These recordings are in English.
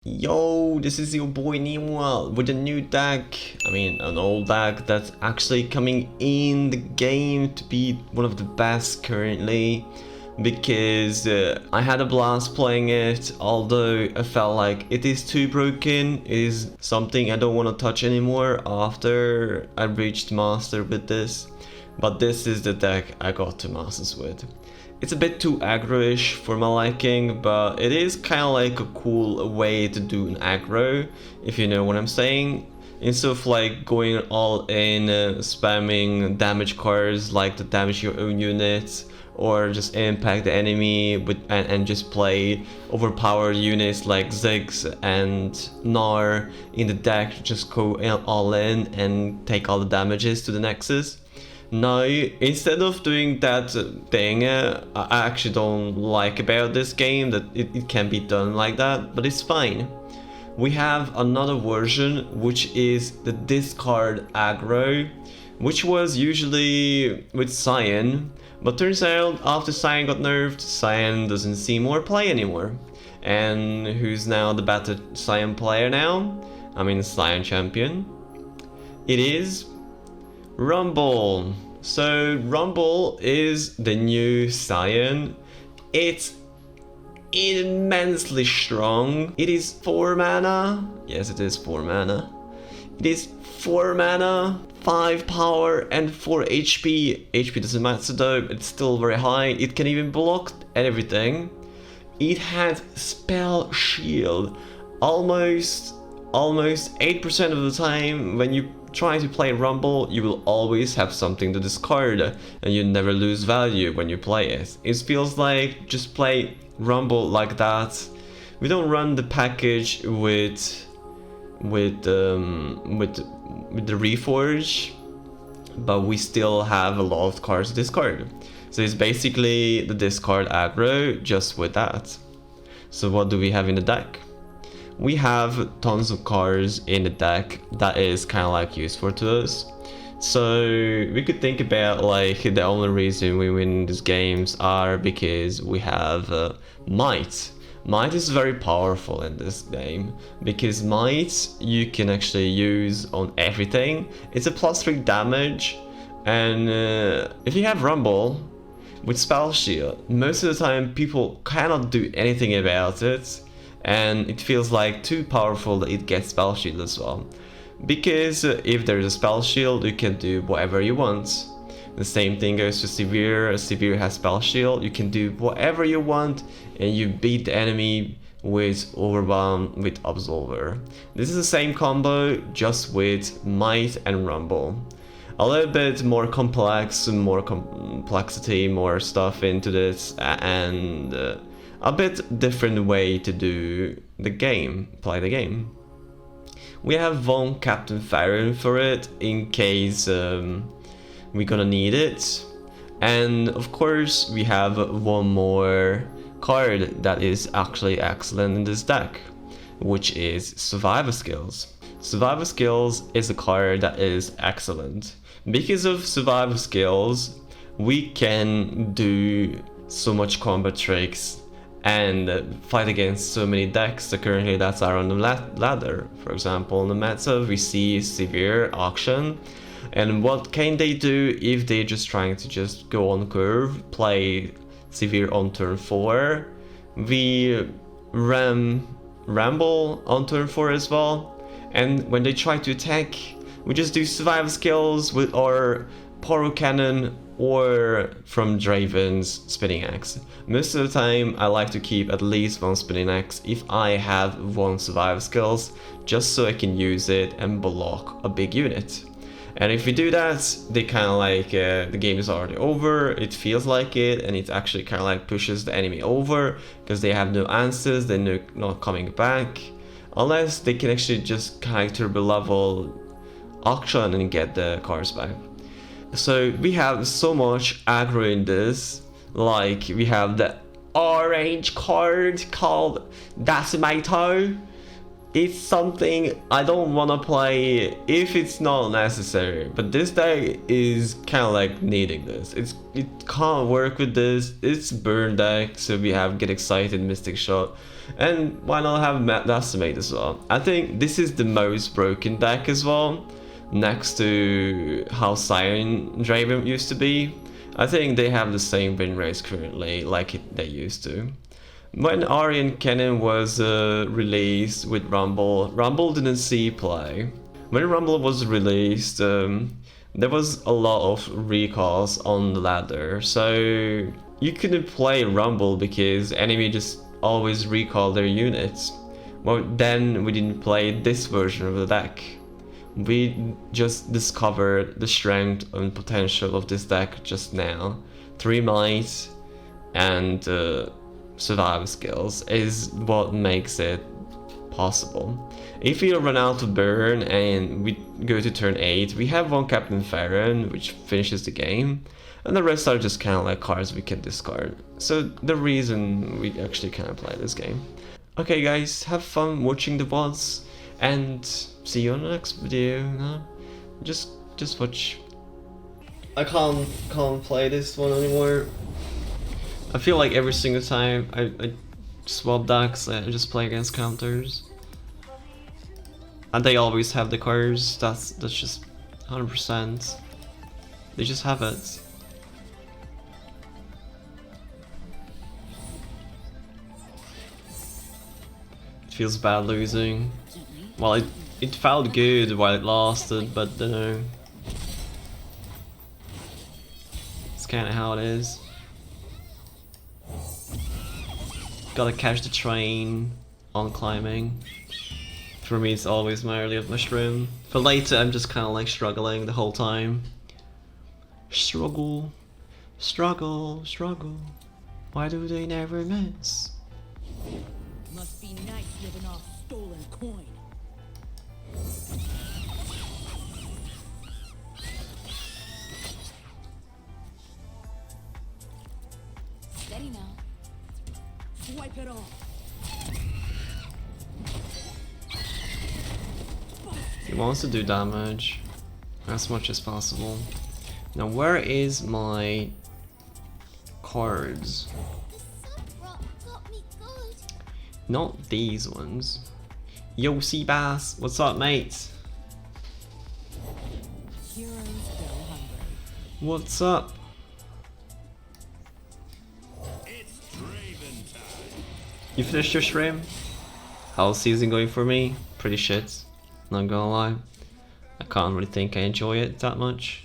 Yo, this is your boy Nymuel with a new deck. An old deck that's actually coming in the game to be one of the best currently. Because I had a blast playing it, although I felt like it is too broken. It is something I don't want to touch anymore after I reached Master with this. But this is the deck I got to Masters with. It's a bit too aggro-ish for my liking, but it is kind of like a cool way to do an aggro, if you know what I'm saying. Instead of like going all in, spamming damage cards like to damage your own units, or just impact the enemy and just play overpowered units like Ziggs and Gnar in the deck, just go all in and take all the damages to the Nexus. Now, instead of doing that thing, I actually don't like about this game that it can be done like that, but it's fine. We have another version, which is the discard aggro, which was usually with Cyan, but turns out after Cyan got nerfed, Cyan doesn't see more play anymore. And who's now the better Cyan player now? Cyan champion. It is Rumble. So Rumble is the new Cyan. It's immensely strong. It is 4 mana. Yes, it is 4 mana. It is 4 mana, 5 power and 4 HP. HP doesn't matter though, it's still very high. It can even block everything. It has spell shield. Almost 8% of the time when you try to play Rumble, you will always have something to discard and you never lose value when you play it. It feels like just play Rumble like that. We don't run the package with the Reforge, but we still have a lot of cards to discard. So it's basically the discard aggro just with that. So what do we have in the deck? We have tons of cards in the deck that is kind of like useful to us. So we could think about like the only reason we win these games are because we have Might. Might is very powerful in this game because Might you can actually use on everything. It's a +3 damage, and if you have Rumble with Spell Shield, most of the time people cannot do anything about it. And it feels like too powerful that it gets spell shield as well. Because if there is a spell shield, you can do whatever you want. The same thing goes to Severe. Severe has spell shield, you can do whatever you want and you beat the enemy with Overwhelm with Absolver. This is the same combo, just with Might and Rumble. A little bit more complex, more complexity, more stuff into this, and a bit different way to do the game, play the game. We have one Captain Farron for it in case we're gonna need it. And of course we have one more card that is actually excellent in this deck, which is Survivor Skills. Survivor Skills is a card that is excellent. Because of Survivor Skills, we can do so much combat tricks and fight against so many decks that currently that's are on the ladder. For example, in the meta we see Severe Auction, and what can they do if they're just trying to just go on curve, play Severe on turn 4. We Ramble on turn 4 as well, and when they try to attack we just do Survival Skills with our Poro Cannon or from Draven's Spinning Axe. Most of the time I like to keep at least one Spinning Axe if I have one Survival Skills, just so I can use it and block a big unit. And if we do that, they kind of like, the game is already over, it feels like it, and it actually kind of like pushes the enemy over, because they have no answers, they're not coming back, unless they can actually just kind of turbo level auction and get the cards back. So we have so much aggro in this, like we have the orange card called Decimato. It's something I don't want to play if it's not necessary, but this deck is kind of like needing this. It can't work with this. It's burn deck, so we have Get Excited, Mystic Shot, And why not have Decimate as well? I think this is the most broken deck as well, next to how Siren Draven used to be. I think they have the same win rates currently, like they used to. When Aryan Cannon was released with Rumble, Rumble didn't see play. When Rumble was released, there was a lot of recalls on the ladder, so you couldn't play Rumble because enemy just always recall their units. Well, then we didn't play this version of the deck. We just discovered the strength and potential of this deck just now. 3 might and survival skills is what makes it possible. If we run out of burn and we go to turn 8, we have one Captain Farron, which finishes the game, and the rest are just kind of like cards we can discard. So the reason we actually kind of play this game. Okay guys, have fun watching the VODs, and see you on the next video. No? Just watch. I can't play this one anymore. I feel like every single time I swap decks, I just play against counters. And they always have the cards, that's just 100%. They just have it. It feels bad losing. Well, it felt good while it lasted, but it's kinda how it is. Gotta catch the train on climbing. For me, it's always my early of mushroom. For later, I'm just kind of like struggling the whole time. Struggle, struggle, struggle. Why do they never miss? Must be nice living off stolen coin. Steady now. Swipe it off. He wants to do damage as much as possible. Now where is my cards? Not these ones. Yo, Seabass, what's up, mate? Heroes go hungry. What's up? You finished your stream? How's season going for me? Pretty shit. Not gonna lie. I can't really think I enjoy it that much.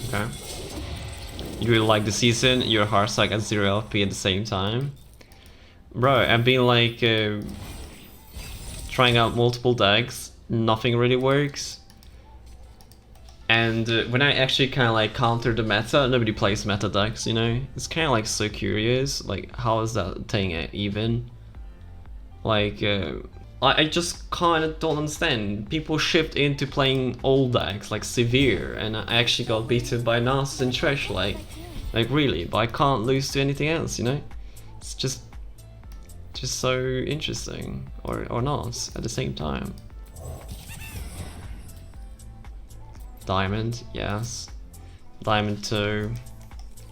Okay. You really like the season, your heart's like at 0 LP at the same time. Bro, I've been like trying out multiple decks, nothing really works. And when I actually kind of like counter the meta, nobody plays meta decks, you know? It's kind of like so curious, like how is that thing even? Like, I just kind of don't understand. People shift into playing old decks, like Severe, and I actually got beaten by Nasus and Trash, like really, but I can't lose to anything else, you know? It's just so interesting, or not, at the same time. Diamond, yes. Diamond 2.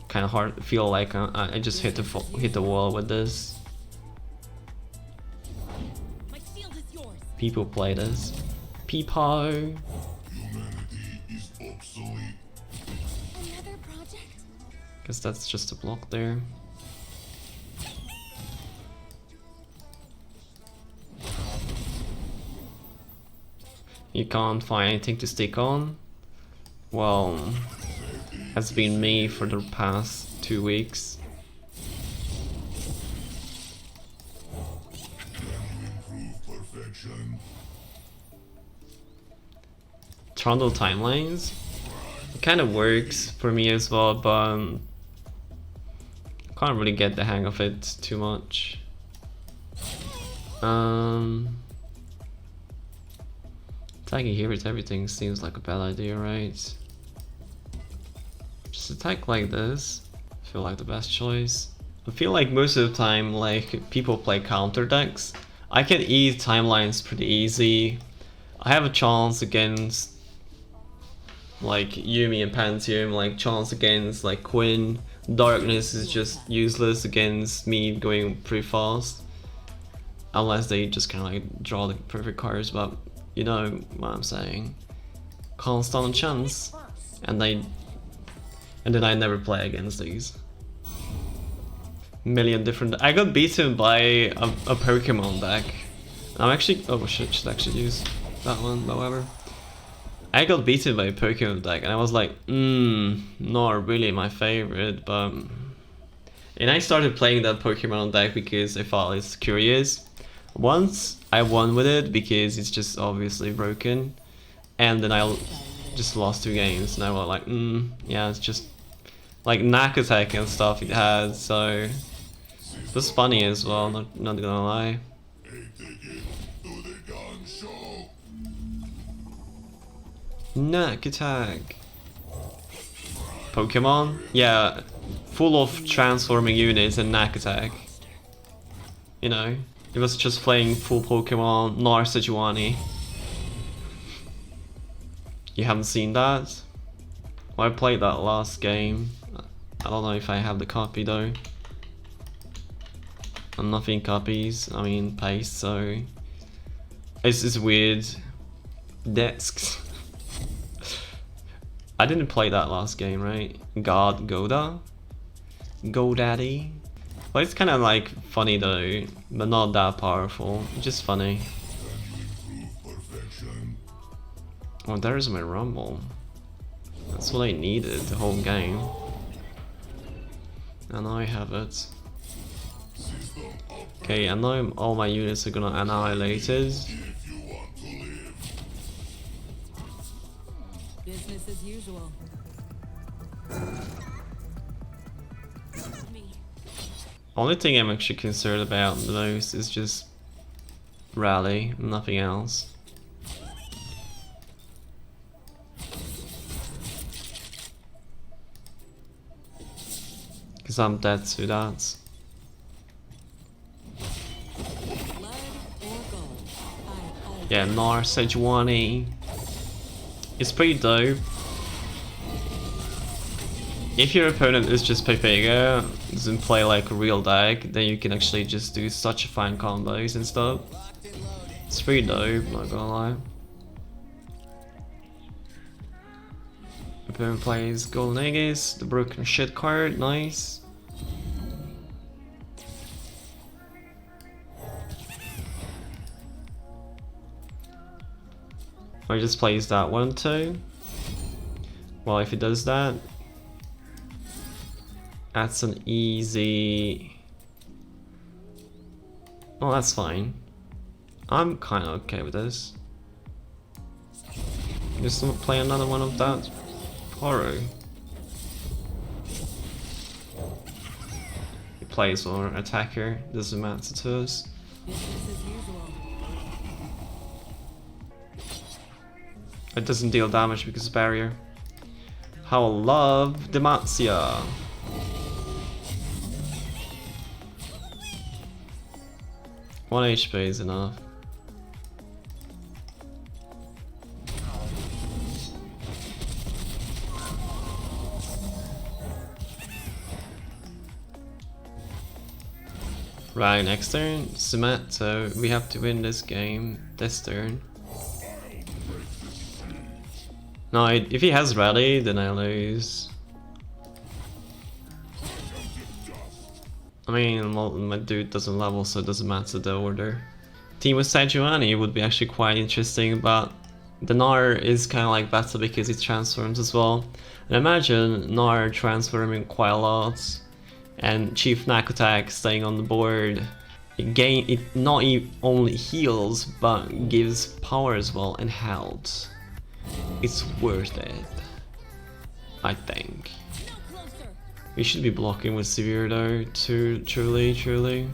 Kind of hard. Feel like I just hit the wall with this. My shield is yours. People play this. Peepo. Humanity is obsolete. Another project? Guess that's just a block there. You can't find anything to stick on. Well, has been me for the past 2 weeks. Trundle timelines. It kind of works for me as well, but can't really get the hang of it too much. Attacking here with everything seems like a bad idea, right? Just attack like this. I feel like the best choice. I feel like most of the time, like, people play counter decks. I can eat timelines pretty easy. I have a chance against like Yumi and Pantheon, like chance against like Quinn. Darkness is just useless against me going pretty fast. Unless they just kind of like draw the perfect cards, but you know what I'm saying. Can't stand a chance. And then I never play against these. Million different. I got beaten by a Pokemon deck. I'm actually. Oh shit! Should actually use that one. However, I got beaten by a Pokemon deck, and I was like, not really my favorite. But and I started playing that Pokemon deck because I thought it's curious. Once I won with it because it's just obviously broken, and then I just lost 2 games, and I was like, yeah, it's just like knack attack and stuff it had, so it was funny as well, not gonna lie. Knack attack. Pokemon? Yeah, full of transforming units and knack attack. You know, it was just playing full Pokemon, Nar Sejuani. You haven't seen that? Well, I played that last game. I don't know if I have the copy though. And nothing copies, I mean paste, so it's just weird. Desks. I didn't play that last game, right? God Goda? GoDaddy? Well, it's kind of like funny though, but not that powerful. Just funny. Oh, there's my Rumble. That's what I needed the whole game. And now I have it. Okay, and now all my units are gonna annihilate it. Business as usual. Only thing I'm actually concerned about the most is just rally, nothing else. Because I'm dead to that. Yeah, Nar Sejuani. It's pretty dope. If your opponent is just Pepega, doesn't play like a real deck, then you can actually just do such fine combos and stuff. It's pretty dope, not gonna lie. Opponent plays Golden Aegis, the broken shit card, nice. Or just plays that one too. Well, if it does that, that's an easy. Oh, that's fine. I'm kind of okay with this. Just play another one of that horror. He plays or attacker, doesn't matter to us. It doesn't deal damage because of barrier. How I love Demacia. One HP is enough. Right, next turn, Sumet, so we have to win this game this turn. No, if he has rally, then I lose. I mean, well, my dude doesn't level, so it doesn't matter the order. Team with Sejuani would be actually quite interesting, but the Nar is kind of like better because it transforms as well. And imagine Nar transforming quite a lot, and Chief Knack Attack staying on the board. It not only heals, but gives power as well and health. It's worth it, I think. We should be blocking with Severe though, truly.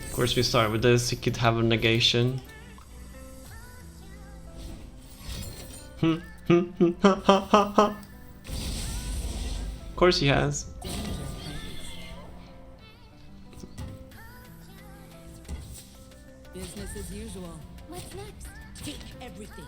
Of course we start with this, he could have a negation. Of course he has. Business as usual. What's next? Take everything.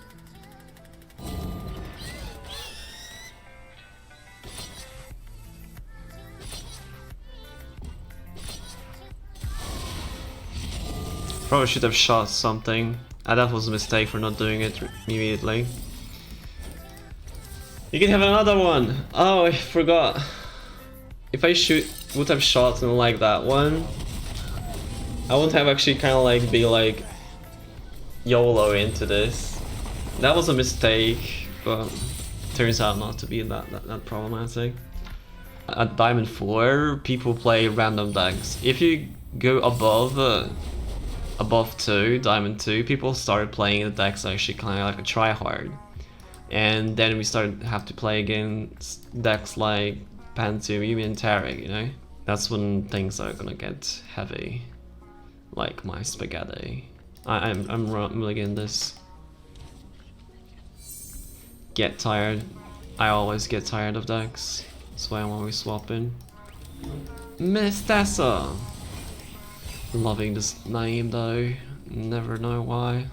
Probably should have shot something. That was a mistake for not doing it immediately. You can have another one! Oh, I forgot. If I would have shot something like that one, I would have actually kind of like be like YOLO into this. That was a mistake, but turns out not to be that problematic. At Diamond 4, people play random decks. If you go above 2, Diamond 2, people started playing the decks actually kind of like a try-hard. And then we started have to play against decks like Pantheon, Runeterra, you know? That's when things are gonna get heavy. Like my spaghetti. I'm really getting this. Get tired. I always get tired of decks. That's why I'm always swapping. Miss Tessa! Loving this name though. Never know why.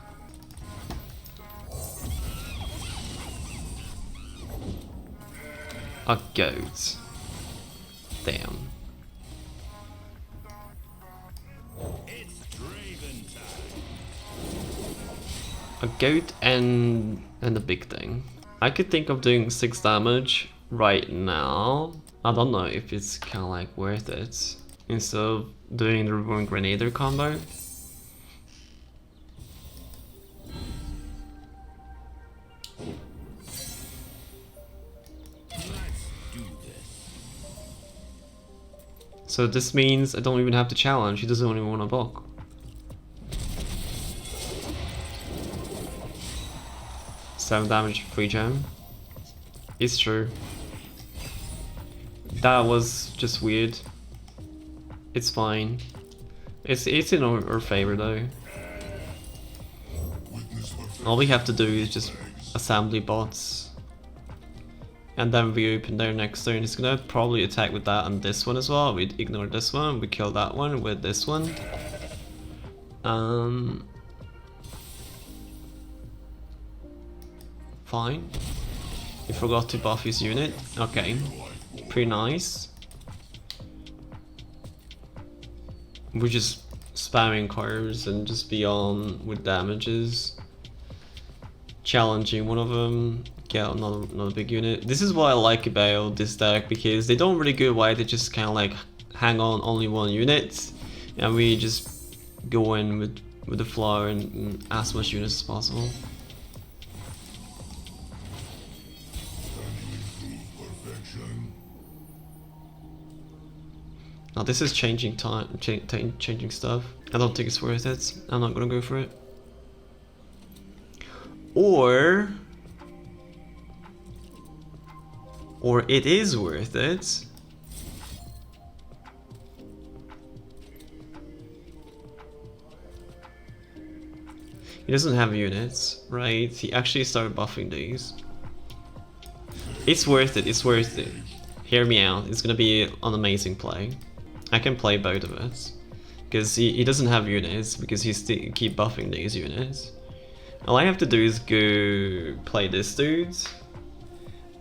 A goat. Damn. A goat and a big thing. I could think of doing 6 damage right now. I don't know if it's kind of like worth it. Instead of doing the Reborn Grenadier combo. So this means I don't even have to challenge, he doesn't even want to block. Seven damage, 3 gem. It's true. That was just weird. It's fine. It's in our favor though. All we have to do is just assembly bots. And then we open their next turn. It's gonna probably attack with that and this one as well. We ignore this one, we kill that one with this one. Fine. He forgot to buff his unit. Okay. Pretty nice. We're just spamming cards and just be on with damages. Challenging one of them. Get another big unit. This is what I like about this deck, because they don't really go wide, they just kind of like hang on only one unit, and we just go in with the flow and as much units as possible. Now this is changing time, changing stuff. I don't think it's worth it. I'm not gonna go for it. Or it is worth it. He doesn't have units, right? He actually started buffing these. It's worth it, it's worth it. Hear me out, it's gonna be an amazing play. I can play both of it. Because he doesn't have units, because he keep buffing these units. All I have to do is go play this dude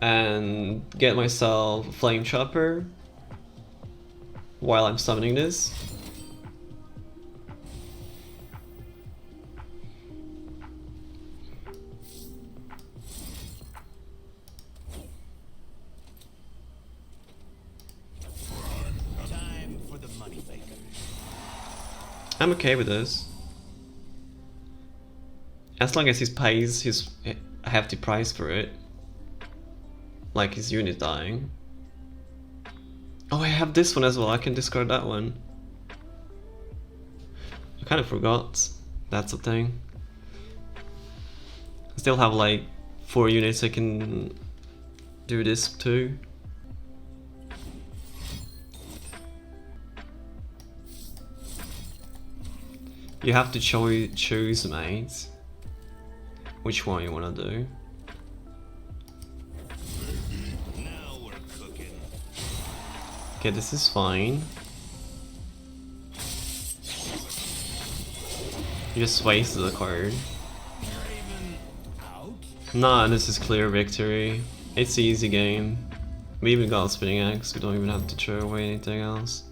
and get myself a Flame Chopper while I'm summoning this. Time for the money maker. I'm okay with this. As long as he pays his hefty price for it. Like his unit dying. Oh, I have this one as well, I can discard that one. I kind of forgot that's a thing. I still have like 4 units I can do this too. You have to choose, mate, which one you want to do. Okay, this is fine. You just wasted a card. Nah, this is clear victory. It's an easy game. We even got a spinning axe, we don't even have to throw away anything else.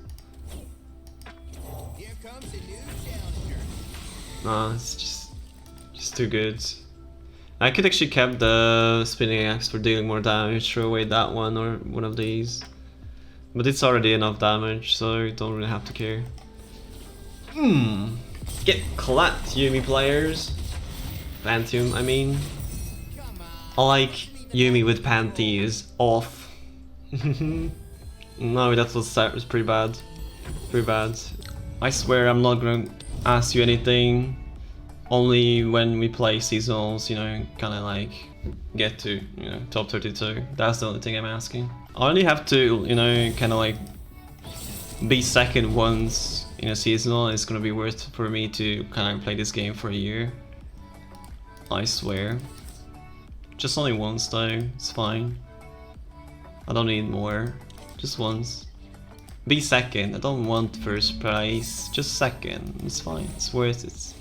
Here comes a new challenger. Nah, it's just too good. I could actually kept the spinning axe for dealing more damage, throw away that one or one of these. But it's already enough damage, so you don't really have to care. Get clapped, Yumi players. Pantheon, I mean. I like Yumi with panties off. No, that was pretty bad. Pretty bad. I swear I'm not gonna ask you anything. Only when we play seasonals, you know, kinda like get to, you know, top 32. That's the only thing I'm asking. I only have to, you know, kinda like be second once in a seasonal. It's gonna be worth for me to kinda play this game for a year. I swear. Just only once though, it's fine. I don't need more. Just once. Be second, I don't want first prize, just second. It's fine, it's worth it.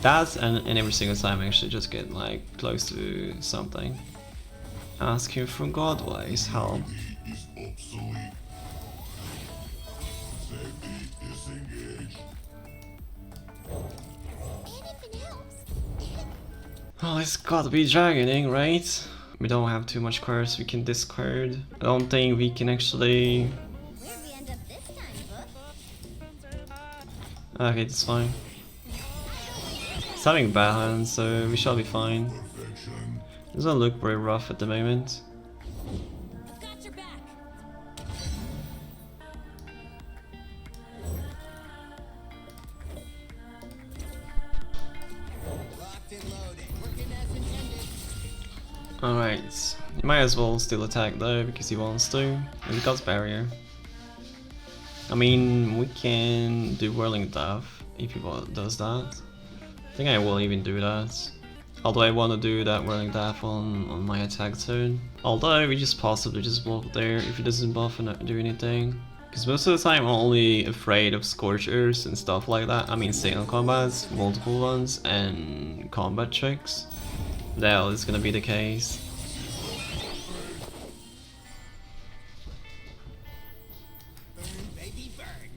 That and every single time I actually just get like close to something. Asking for Godwise help. Is obsolete. Safety disengaged. Oh, it's gotta be dragoning, right? We don't have too much cards we can discard. I don't think we can actually... Where'd we end up this time, book? Okay, that's fine. It's having bad hands, so we shall be fine. Perfection. It doesn't look very rough at the moment. Got your back. Locked and loaded. Working as intended. Alright, he might as well still attack though, because he wants to. And he got barrier. I mean, we can do Whirling Death if he does that. I think I will even do that. Although I want to do that Whirling Death on my attack turn. Although we just possibly just block there if he doesn't buff and not do anything. Because most of the time I'm only afraid of Scorchers and stuff like that. I mean single combats, multiple ones, and combat tricks. That is gonna be the case. Burn, baby, burn.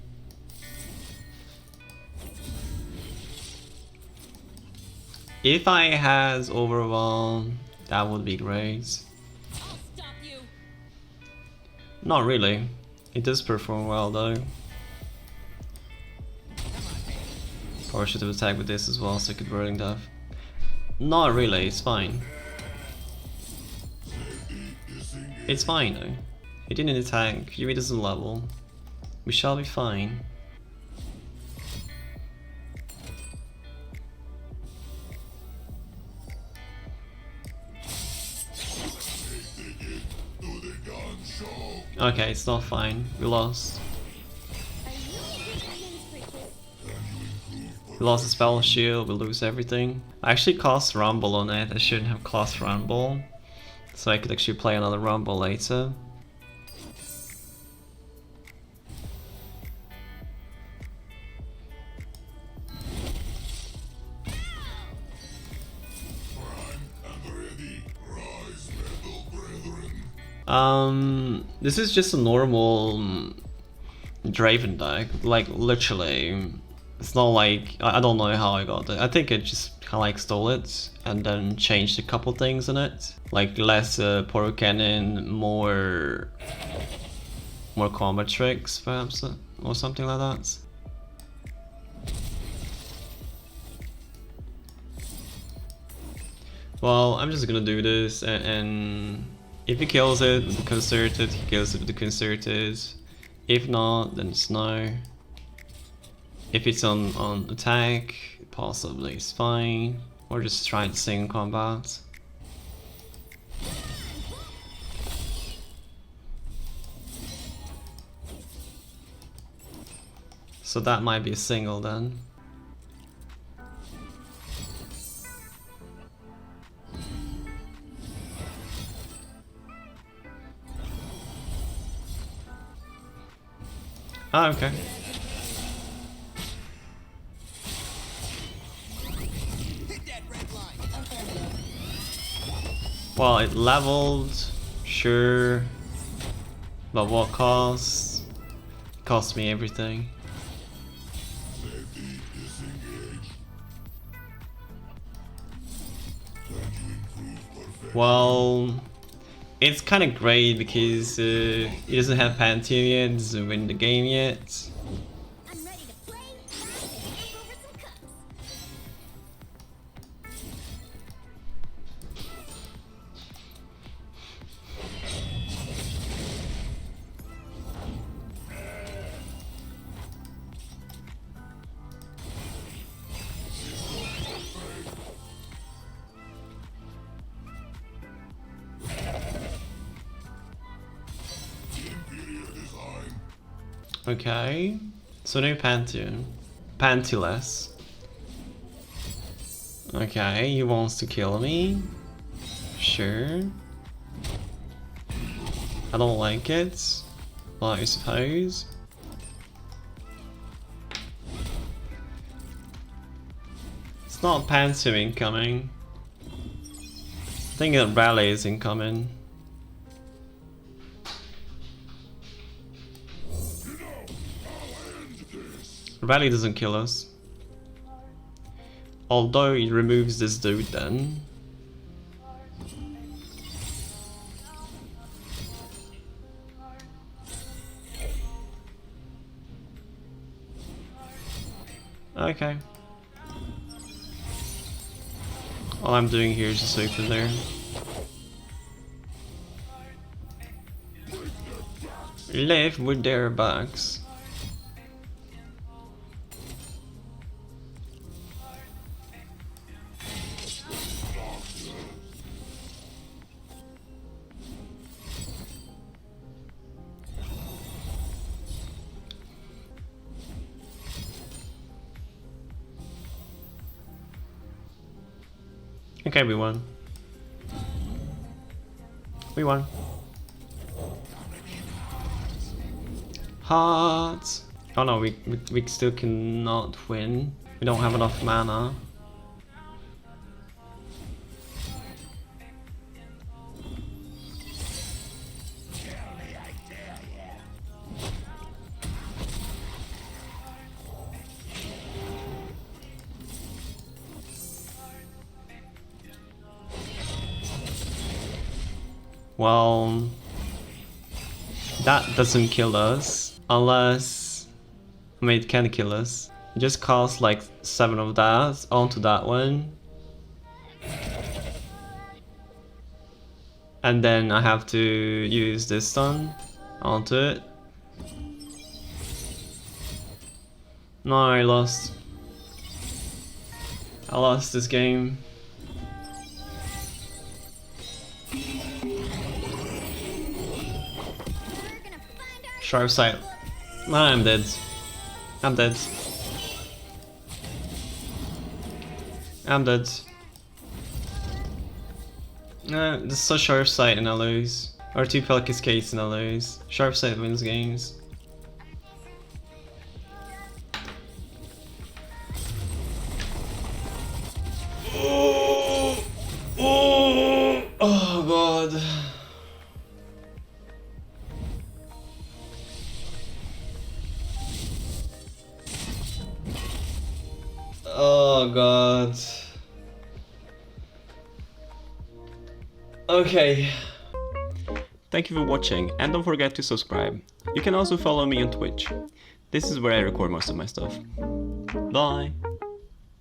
If I had Overwhelm, that would be great. I'll stop you. Not really. It does perform well though. Or should have attacked with this as well so I could Whirling Death. Not really, it's fine. It's fine though. He didn't attack, Fury doesn't level. We shall be fine. To the gun show. Okay, it's not fine. We lost. Are you a good science creature? We lost the spell shield, we lose everything. I actually cast Rumble on it, I shouldn't have cast Rumble. So I could actually play another Rumble later. And ready. Rise, metal brethren. This is just a normal Draven deck, like literally. It's not like, I don't know how I got it. I think I just kinda like stole it and then changed a couple things in it. Like less Poro Cannon, more combat tricks perhaps, or something like that. Well, I'm just gonna do this and if he kills it with the Concerted, he kills it with the Concerted. If not, then it's no. If it's on attack, possibly it's fine. Or just try to single combat. So that might be a single then. Ah, okay. Hit that red line. Well, it leveled, sure. But what cost? It cost me everything. Safety disengaged. Can you improve perfection? Well, it's kind of great because it doesn't have Pantheon yet, it doesn't win the game yet. I'm ready to play, laugh, and knock over some cups. Inferior design. Okay, so no Pantheon. Pantyless. Okay, he wants to kill me. Sure. I don't like it. Well, I suppose. It's not Pantheon incoming. I think that Rally is incoming. Rally doesn't kill us. Although it removes this dude then. Okay. All I'm doing here is just wait for there. Live with their backs. Okay, we won. We won. Hearts. Oh no, we still cannot win. We don't have enough mana. Well, that doesn't kill us, unless, I mean, it can kill us. It just costs like 7 of that onto that one. And then I have to use this stun onto it. No, I lost. I lost this game. Sharp sight. I'm dead. I'm dead. I'm dead. This is so sharp sight and I lose. Or 2 Pelk Cascades and I lose. Sharp sight wins games. Oh god. Oh god. Okay. Thank you for watching and don't forget to subscribe. You can also follow me on Twitch. This is where I record most of my stuff. Bye.